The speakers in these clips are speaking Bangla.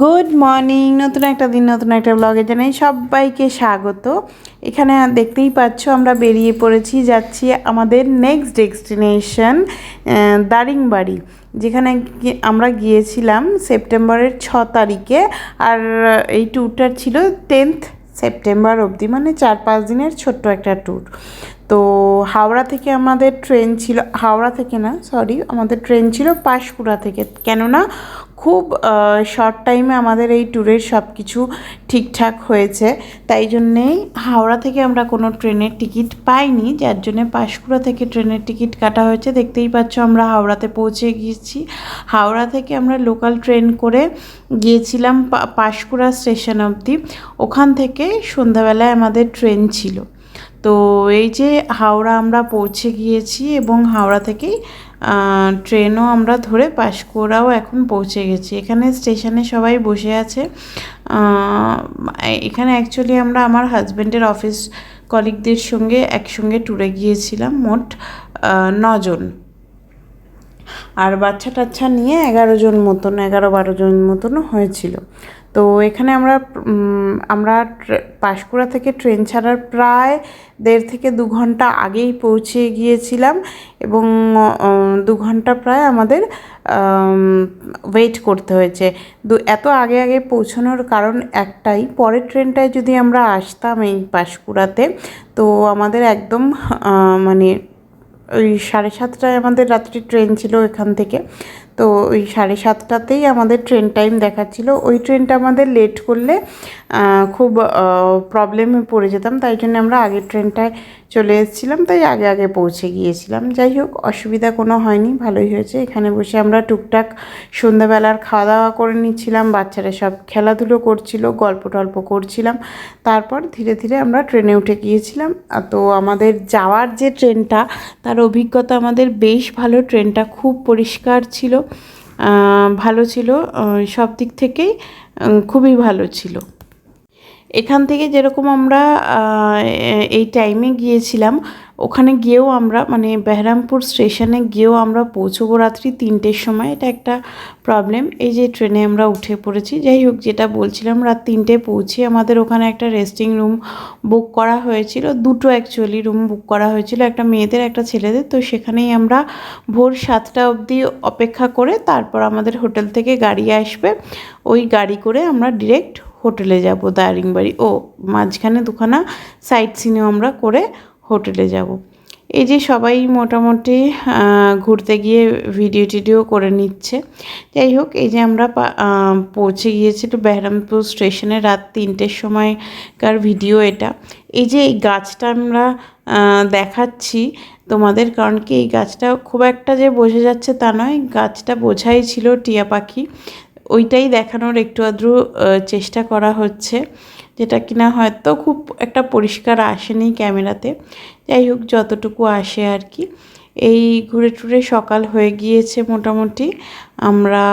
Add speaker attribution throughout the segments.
Speaker 1: Good morning. নতুন একটা দিন, নতুন একটা ব্লগে জানাই সবাইকে স্বাগত। এখানে দেখতেই পাচ্ছ আমরা বেরিয়ে পড়েছি, যাচ্ছি আমাদের নেক্সট ডেস্টিনেশন দারিংবাড়ি, যেখানে আমরা গিয়েছিলাম সেপ্টেম্বরের 6 তারিখে। আর এই ট্যুরটা ছিল 10th সেপ্টেম্বর অবধি, মানে 4-5 দিনের ছোট্ট একটা ট্যুর। তো হাওড়া থেকে আমাদের ট্রেন ছিল, হাওড়া থেকে না সরি, আমাদের ট্রেন ছিল পাঁশকুড়া থেকে, কেননা খুব শর্ট টাইমে আমাদের এই ট্যুরের সব কিছু ঠিকঠাক হয়েছে, তাই জন্যেই হাওড়া থেকে আমরা কোনো ট্রেনের টিকিট পাইনি, যার জন্যে পাঁশকুড়া থেকে ট্রেনের টিকিট কাটা হয়েছে। দেখতেই পাচ্ছ আমরা হাওড়াতে পৌঁছে গিয়েছি। হাওড়া থেকে আমরা লোকাল ট্রেন করে গিয়েছিলাম পাঁশকুড়া স্টেশন অবধি। ওখান থেকে সন্ধ্যাবেলায় আমাদের ট্রেন ছিল। তো এই যে হাওড়া আমরা পৌঁছে গিয়েছি এবং হাওড়া থেকেই ট্রেনও আমরা ধরে পাঁশকুড়াও এখন পৌঁছে গেছি। এখানে স্টেশনে সবাই বসে আছে। এখানে অ্যাকচুয়ালি আমরা আমার হাজব্যান্ডের অফিস কলিগদের সঙ্গে একসঙ্গে ট্যুরে গিয়েছিলাম, মোট 9 জন। আর বাচ্চা টাচ্চা নিয়ে 11 জন মতন, 11-12 জন মতন হয়েছিল। তো এখানে আমরা পাঁশকুড়া থেকে ট্রেন ছাড়ার প্রায় 1.5 থেকে 2 ঘন্টা আগেই পৌঁছে গিয়েছিলাম, এবং 2 ঘন্টা প্রায় আমাদের ওয়েট করতে হয়েছে। এত আগে আগে পৌঁছানোর কারণ একটাই, পরের ট্রেনটায় যদি আমরা আসতাম এই পাঁশকুড়াতে, তো আমাদের একদম মানে ওই 7:30টায় আমাদের রাত্রি ট্রেন ছিল এখান থেকে। তো ওই 7:30টাতেই আমাদের ট্রেন টাইম দেখাচ্ছিল। ওই ট্রেনটা আমাদের লেট করলে খুব প্রবলেমে পড়ে যেতাম, তাই জন্য আমরা আগের ট্রেনটায় চলে এসেছিলাম, তাই আগে আগে পৌঁছে গিয়েছিলাম। যাই হোক, অসুবিধা কোনো হয়নি, ভালোই হয়েছে। এখানে বসে আমরা টুকটাক সন্ধ্যাবেলার খাওয়া দাওয়া করে নিচ্ছিলাম, বাচ্চারা সব খেলাধুলো করছিল, গল্প টল্প করছিলাম। তারপর ধীরে ধীরে আমরা ট্রেনে উঠে গিয়েছিলাম। তো আমাদের যাওয়ার যে ট্রেনটা, তার অভিজ্ঞতা আমাদের বেশ ভালো। ট্রেনটা খুব পরিষ্কার ছিল, ভালো ছিল, সব দিক থেকেই খুবই ভালো ছিল। এখান থেকে যেরকম আমরা এই টাইমে গিয়েছিলাম, ওখানে গিয়েও আমরা মানে বেহরামপুর স্টেশনে গিয়েও আমরা পৌঁছবো রাত্রি 3টের সময়। এটা একটা প্রবলেম। এই যে ট্রেনে আমরা উঠে পড়েছি। যাই হোক, যেটা বলছিলাম, রাত 3টে পৌঁছে আমাদের ওখানে একটা রেস্টিং রুম বুক করা হয়েছিল, দুটো অ্যাকচুয়ালি রুম বুক করা হয়েছিল, একটা মেয়েদের একটা ছেলেদের। তো সেখানেই আমরা ভোর 7টা অবধি অপেক্ষা করে তারপর আমাদের হোটেল থেকে গাড়ি আসবে, ওই গাড়ি করে আমরা ডিরেক্ট হোটেলে যাব দারিংবাড়ি। মাঝখানে দুখানা সাইট সিনও আমরা করে হোটেলে যাব। এই যে সবাই মোটামুটি ঘুরতে গিয়ে ভিডিও টিডিও করে নিচ্ছে। যাই হোক, এই যে আমরা পৌঁছে গিয়েছি তো বেহরামপুর স্টেশনে রাত 3টের সময়কার ভিডিও এটা। এই যে এই গাছটা আমরা দেখাচ্ছি তোমাদের, কারণ কি এই গাছটা খুব একটা যে বোঝা যাচ্ছে তা নয়, গাছটা বোঝাই ছিল টিয়া পাখি, ওইটাই দেখানোর একটু আধটু চেষ্টা করা হচ্ছে, যেটা কিনা হয়তো খুব একটা পরিষ্কার আসেনি ক্যামেরাতে। যাই হোক, যতটুকু আসে আর কি। এই ঘুরে টুরে সকাল হয়ে গিয়েছে মোটামুটি। আমরা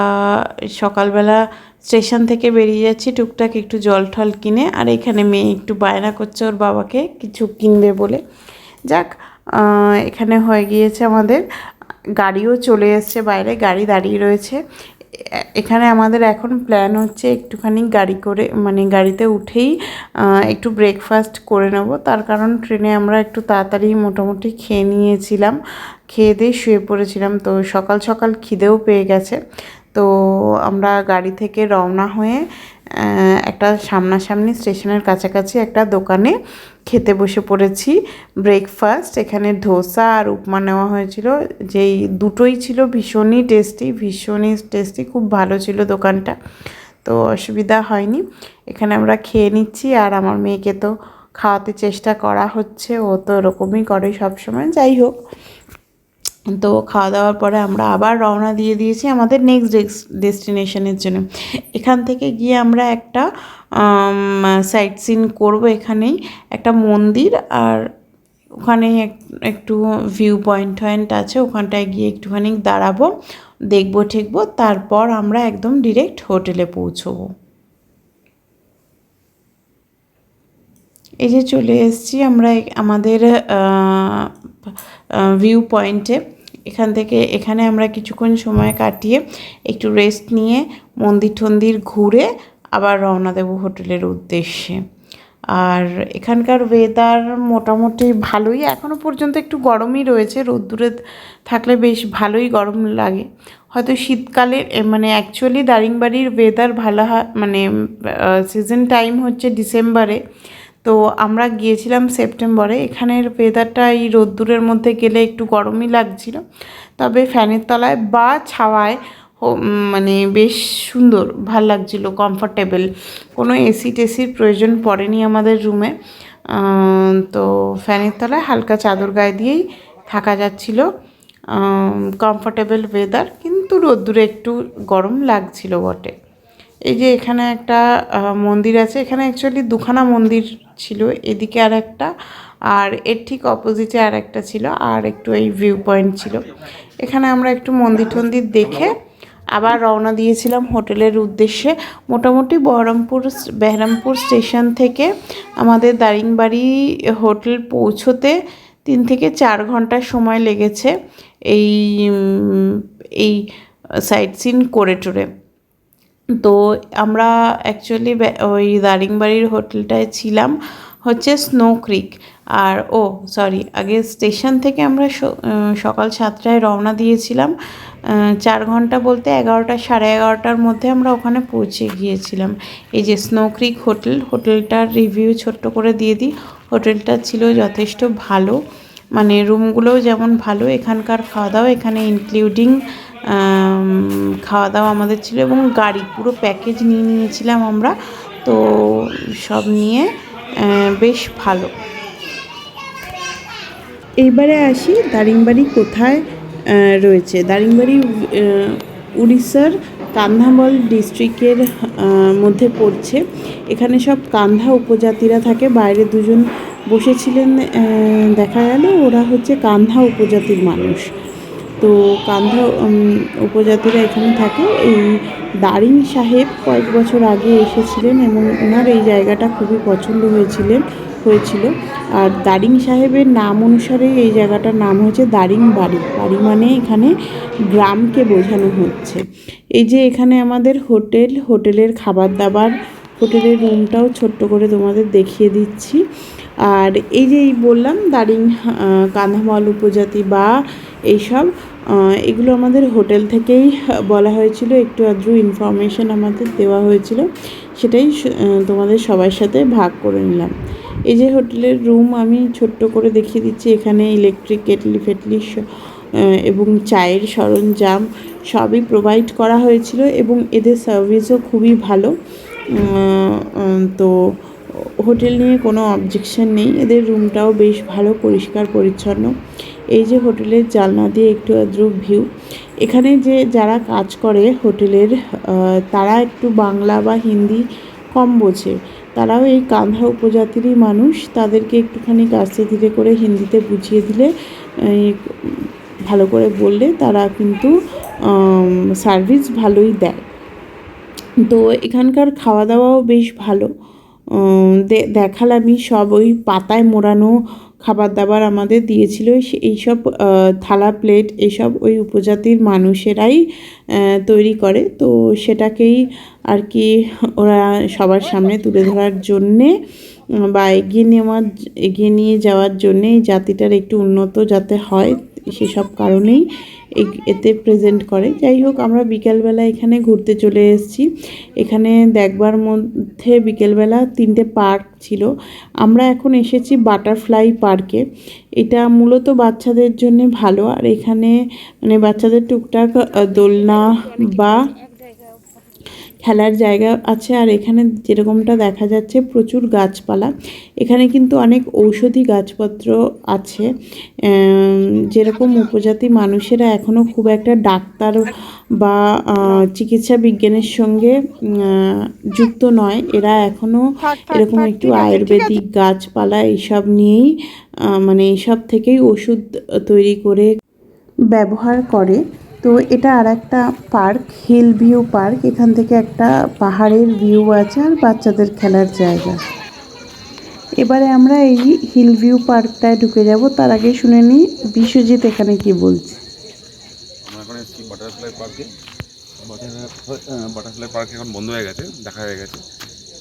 Speaker 1: সকালবেলা স্টেশন থেকে বেরিয়ে যাচ্ছি টুকটাক একটু জল ঠল কিনে। আর এখানে মেয়ে একটু বায়না করছে ওর বাবাকে কিছু কিনবে বলে। যাক, এখানে হয়ে গিয়েছে আমাদের, গাড়িও চলে এসছে বাইরে, গাড়ি দাঁড়িয়ে রয়েছে। এখানে আমাদের এখন প্ল্যান হচ্ছে একটুখানি গাড়ি করে, মানে গাড়িতে উঠেই একটু ব্রেকফাস্ট করে নেব। তার কারণ ট্রেনে আমরা একটু তাড়াতাড়ি মোটামুটি খেয়ে নিয়েছিলাম, খেয়ে দিয়ে শুয়ে পড়েছিলাম, তো সকাল সকাল খিদেও পেয়ে গেছে। তো আমরা গাড়ি থেকে রওনা হয়ে একটা সামনাসামনি স্টেশনের কাছাকাছি একটা দোকানে খেতে বসে পড়েছি ব্রেকফাস্ট। এখানে ধোসা আর উপমা নেওয়া হয়েছিল, যেই দুটোই ছিল ভীষণই টেস্টি, খুব ভালো ছিল দোকানটা, তো অসুবিধা হয়নি। এখানে আমরা খেয়ে নিচ্ছি, আর আমার মেয়েকে তো খাওয়াতে চেষ্টা করা হচ্ছে, ও তো এরকমই করে সবসময়। যাই হোক, তো খাওয়া দাওয়ার পরে আমরা আবার রওনা দিয়ে দিয়েছি আমাদের নেক্সট ডেস্টিনেশনের জন্য। এখান থেকে গিয়ে আমরা একটা সাইট সিন করবো। এখানেই একটা মন্দির, আর ওখানে একটু ভিউ পয়েন্ট আছে, ওখানটায় গিয়ে একটুখানি দাঁড়াবো, দেখবো ঠেকবো, তারপর আমরা একদম ডিরেক্ট হোটেলে পৌঁছবো। এই যে চলে এসেছি আমরা আমাদের ভিউ পয়েন্টে। এখানে আমরা কিছুক্ষণ সময় কাটিয়ে একটু রেস্ট নিয়ে মন্দির টন্দির ঘুরে আবার রওনা দেবো হোটেলের উদ্দেশ্যে। আর এখানকার ওয়েদার মোটামুটি ভালোই, এখনও পর্যন্ত একটু গরমই রয়েছে, রোদ্দুরে থাকলে বেশ ভালোই গরম লাগে। হয়তো শীতকালে মানে অ্যাকচুয়ালি দারিংবাড়ির ওয়েদার ভালো হয়, মানে সিজন টাইম হচ্ছে ডিসেম্বরে, তো আমরা গিয়েছিলাম সেপ্টেম্বরে। এখানের ওয়েদারটা এই রোদ্দুরের মধ্যে গেলে একটু গরমই লাগছিল, তবে ফ্যানের তলায় বা ছাওয়ায় মানে বেশ সুন্দর, ভাল লাগছিল, কমফোর্টেবল। কোনো এসি টেসির প্রয়োজন পড়েনি আমাদের রুমে। তো ফ্যানের তলায় হালকা চাদর গায়ে দিয়েই থাকা যাচ্ছিল, কমফোর্টেবল ওয়েদার, কিন্তু রোদ্দুরে একটু গরম লাগছিল বটে। এই যে এখানে একটা মন্দির আছে, এখানে অ্যাকচুয়ালি দুখানা মন্দির ছিল, এদিকে আর একটা, আর এর ঠিক অপোজিটে আর একটা ছিল, আর একটু এই ভিউ পয়েন্ট ছিল। এখানে আমরা একটু মন্দির টন্দির দেখে আবার রওনা দিয়েছিলাম হোটেলের উদ্দেশ্যে। মোটামুটি বেহরামপুর স্টেশন থেকে আমাদের দারিংবাড়ি হোটেল পৌঁছোতে 3 থেকে 4 ঘন্টা সময় লেগেছে এই এই সাইট সিন করে টোরে। তো আমরা অ্যাকচুয়ালি ওই দারিংবাড়ির হোটেলটায় ছিলাম হচ্ছে স্নো ক্রিক। আর আগে স্টেশন থেকে আমরা সকাল 7টায় রওনা দিয়েছিলাম। 4 ঘন্টা বলতে 11টা সাড়ে 11টার মধ্যে আমরা ওখানে পৌঁছে গিয়েছিলাম। এই যে স্নো ক্রিক হোটেলটার রিভিউ ছোট্ট করে দিয়ে দিই। হোটেলটা ছিল যথেষ্ট ভালো, মানে রুমগুলোও যেমন ভালো, এখানকার খাওয়া দাওয়া এখানে ইনক্লুডিং খাওয়া দাওয়া আমাদের ছিল, এবং গাড়ি পুরো প্যাকেজ নিয়েছিলাম আমরা, তো সব নিয়ে বেশ ভালো। এইবারে আসি দারিংবাড়ি কোথায় রয়েছে। দারিংবাড়ি উড়িষ্যার কান্ধামল ডিস্ট্রিক্টের মধ্যে পড়ছে। এখানে সব কান্ধা উপজাতিরা থাকে। বাইরে দুজন বসেছিলেন, দেখা গেল ওরা হচ্ছে কান্ধা উপজাতির মানুষ। তো কান্ধা উপজাতিরা এখানে থাকে। এই দারিং সাহেব কয়েক বছর আগে এসেছিলেন এবং ওনার এই জায়গাটা খুবই পছন্দ হয়েছিল। আর দারিং সাহেবের নাম অনুসারে এই জায়গাটার নাম হয়েছে দারিংবাড়ি। বাড়ি মানে এখানে গ্রামকে বোঝানো হচ্ছে। এই যে এখানে আমাদের হোটেলের খাবার দাবার, হোটেলের রুমটাও ছোট্ট করে তোমাদের দেখিয়ে দিচ্ছি। আর এই যে বললাম দারিং কান্ধামল উপজাতি বা এইসব, এগুলো আমাদের হোটেল থেকেই বলা হয়েছিল, একটু আধটু ইনফরমেশন আমাদের দেওয়া হয়েছিল, সেটাই তোমাদের সবার সাথে ভাগ করে নিলাম। এই যে হোটেলের রুম আমি ছোট্ট করে দেখিয়ে দিচ্ছি। এখানে ইলেকট্রিক কেটলি ফেটলি এবং চায়ের সরঞ্জাম সবই প্রোভাইড করা হয়েছিল, এবং এদের সার্ভিসও খুবই ভালো। তো হোটেল নিয়ে কোনো অবজেকশন নেই। এদের রুমটাও বেশ ভালো, পরিষ্কার পরিচ্ছন্ন। এই যে হোটেলের জানলা দিয়ে একটু আধটু ভিউ। এখানে যারা কাজ করে হোটেলের, তারা একটু বাংলা বা হিন্দি কম বোঝে। তারাও এই কান্ধা উপজাতিরই মানুষ। তাদেরকে একটুখানি আস্তে ধীরে করে হিন্দিতে বুঝিয়ে দিলে, ভালো করে বললে তারা কিন্তু সার্ভিস ভালোই দেয়। তো এখানকার খাওয়া দাওয়াও বেশ ভালো। দেখালামই সব, ওই পাতায় মোড়ানো খাবার দাবার আমাদের দিয়েছিল। এইসব থালা প্লেট এসব ওই উপজাতির মানুষেরাই তৈরি করে। তো সেটাকেই আর কি ওরা সবার সামনে তুলে ধরার জন্যে বা এগিয়ে নিয়ে যাওয়ার জন্যে, এই জাতিটার একটু উন্নত যাতে হয় সেসব কারণেই এতে প্রেজেন্ট করে। যাই হোক, আমরা বিকেলবেলা এখানে ঘুরতে চলে এসেছি। এখানে দেখবার মধ্যে বিকেলবেলা 3টে পার্ক ছিল। আমরা এখন এসেছি বাটারফ্লাই পার্কে। এটা মূলত বাচ্চাদের জন্য ভালো। আর এখানে মানে বাচ্চাদের টুকটাক দোলনা বা খেলার জায়গা আছে। আর এখানে যেরকমটা দেখা যাচ্ছে প্রচুর গাছপালা। এখানে কিন্তু অনেক ঔষধি গাছপত্র আছে। যেরকম উপজাতি মানুষেরা এখনও খুব একটা ডাক্তার বা চিকিৎসা বিজ্ঞানের সঙ্গে যুক্ত নয়, এরা এখনও এরকম একটু আয়ুর্বেদিক গাছপালা এইসব নিয়েই, মানে এইসব থেকেই ওষুধ তৈরি করে ব্যবহার করে। তো এটা আর একটা পার্ক, হিল ভিউ পার্ক। এখান থেকে একটা পাহাড়ের ভিউ আছে আর বাচ্চাদের খেলার জায়গা। এবারে আমরা এই হিল ভিউ পার্কটায় ঢুকে যাব। তার আগে শুনে নিই বিশ্বজিৎ এখানে কি বলছে।
Speaker 2: আমরা এখন এসেছি বাটারফ্লাই পার্কে। বাটারফ্লাই পার্ক এখন বন্ধ হয়ে গেছে, দেখা হয়ে গেছে।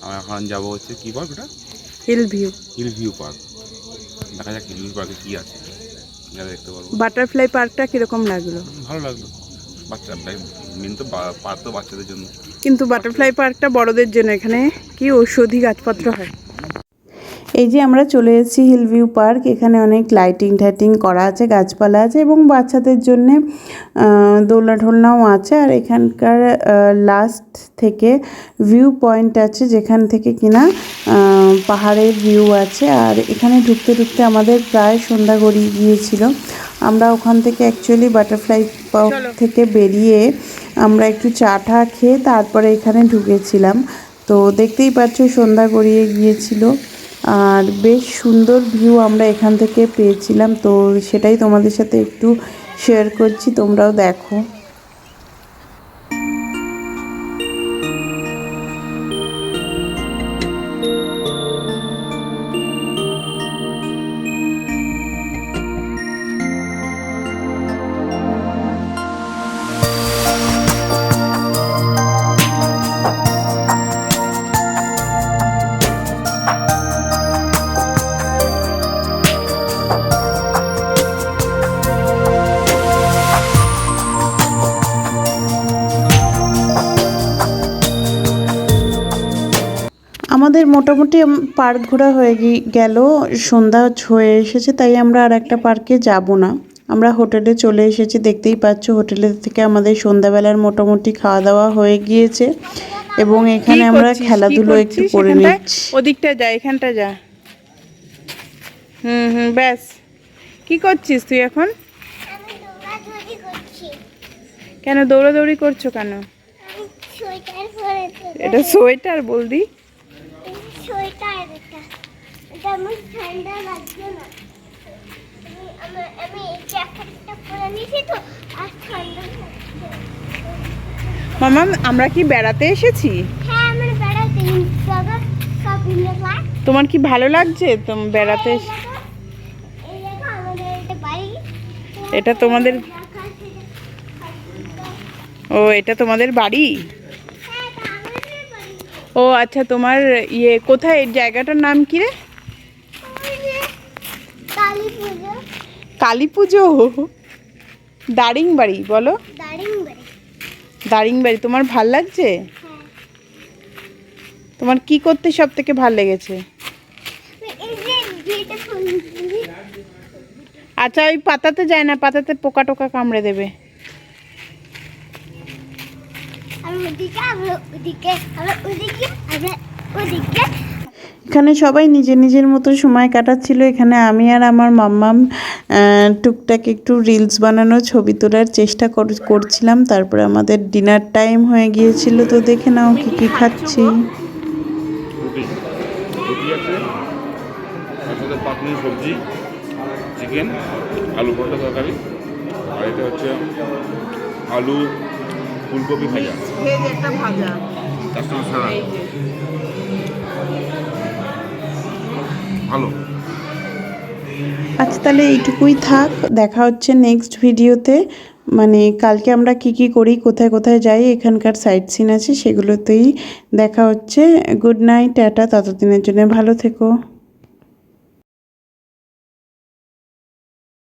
Speaker 2: আমরা এখন যাবো হচ্ছে কী পার্ক ওটা,
Speaker 1: hill view.
Speaker 2: Hill view park. দেখা যাক হিল ভিউ পার্কে কী আছে, যা দেখতে পারবো।
Speaker 1: বাটারফ্লাই পার্কটা কিরকম লাগলো?
Speaker 2: ভালো লাগলো। বাচ্চা মেন তো পার্ক তো বাচ্চাদের জন্য।
Speaker 1: কিন্তু বাটারফ্লাই পার্কটা বড়দের জন্য, এখানে কি ঔষধি গাছপত্র হয়। এই যে আমরা চলে এসেছি হিল ভিউ পার্ক। এখানে অনেক লাইটিং টাইটিং করা আছে, গাছপালা আছে এবং বাচ্চাদের জন্যে দোলনা ঠোলনাও আছে। আর এখানকার লাস্ট থেকে ভিউ পয়েন্ট আছে, যেখান থেকে কিনা পাহাড়ের ভিউ আছে। আর এখানে ঢুকতে ঢুকতে আমাদের প্রায় সন্ধ্যা গড়িয়ে গিয়েছিল। আমরা ওখান থেকে অ্যাকচুয়ালি বাটারফ্লাই পার্ক থেকে বেরিয়ে আমরা একটু চা টা খেয়ে তারপরে এখানে ঢুকেছিলাম। তো দেখতেই পাচ্ছ সন্ধ্যা গড়িয়ে গিয়েছিল আর বেশ সুন্দর ভিউ আমরা এখান থেকে পেয়েছিলাম। তো সেটাই তোমাদের সাথে একটু শেয়ার করছি, তোমরাও দেখো। আমাদের মোটামুটি পার্ক ঘোরা হয়ে গেল, সন্ধ্যা হয়ে এসেছে, তাই আমরা আর একটা পার্কে যাব না। আমরা হোটেলে চলে এসেছি, দেখতেই পাচ্ছ হোটেলের থেকে আমাদের সন্ধ্যাবেলার মোটামুটি খাওয়া দাওয়া হয়ে গিয়েছে এবং এখানে আমরা খেলাধুলো একটু করে নিচ্ছি। ওদিকটা যা, এখানটা যা। ব্যাস। কি করছিস তুই এখন? কেন দৌড়াদৌড়ি করছো কেন? এটা সোয়েটার বলদি? মামা আমরা কি বেড়াতে এসেছি? তোমার কি ভালো লাগছে বেড়াতে? এটা তোমাদের, ও এটা তোমাদের বাড়ি? ও আচ্ছা, তোমার ইয়ে কোথায়, এই জায়গাটার নাম কি রে? কালী পুজো। দারিংবাড়ি বলো? দারিংবাড়ি। তোমার ভাল লাগছে? তোমার কি করতে সব থেকে ভাল লেগেছে? আচ্ছা, ওই পাতাতে যায় না, পাতাতে পোকা টোকা কামড়ে দেবে। এখানে সবাই নিজের নিজের মতো সময় কাটাচ্ছিল। এখানে আমি আর আমার মাম্মাম টুকটাক একটু রিলস বানানো, ছবি তোলার চেষ্টা করছিলাম। তারপরে আমাদের ডিনার টাইম হয়ে গিয়েছিল। তো দেখে নাও কি কি খাচ্ছি।
Speaker 2: সবজি, চিকেন, আলু পরোটা তরকারি, আর এটা হচ্ছে আলু ফুলকপি ভাজা, একটা ভাজা, তার সঙ্গে সালাদ। ভালো।
Speaker 1: আচ্ছা তাহলে এইটুকুই থাক, দেখা হচ্ছে নেক্সট ভিডিওতে। মানে কালকে আমরা কি কি করি, কোথায় কোথায় যাই, এখানকার সাইট সিন আছে, সেগুলোতেই দেখা হচ্ছে। গুড নাইট, টাটা, ততদিনের জন্য ভালো থেকো।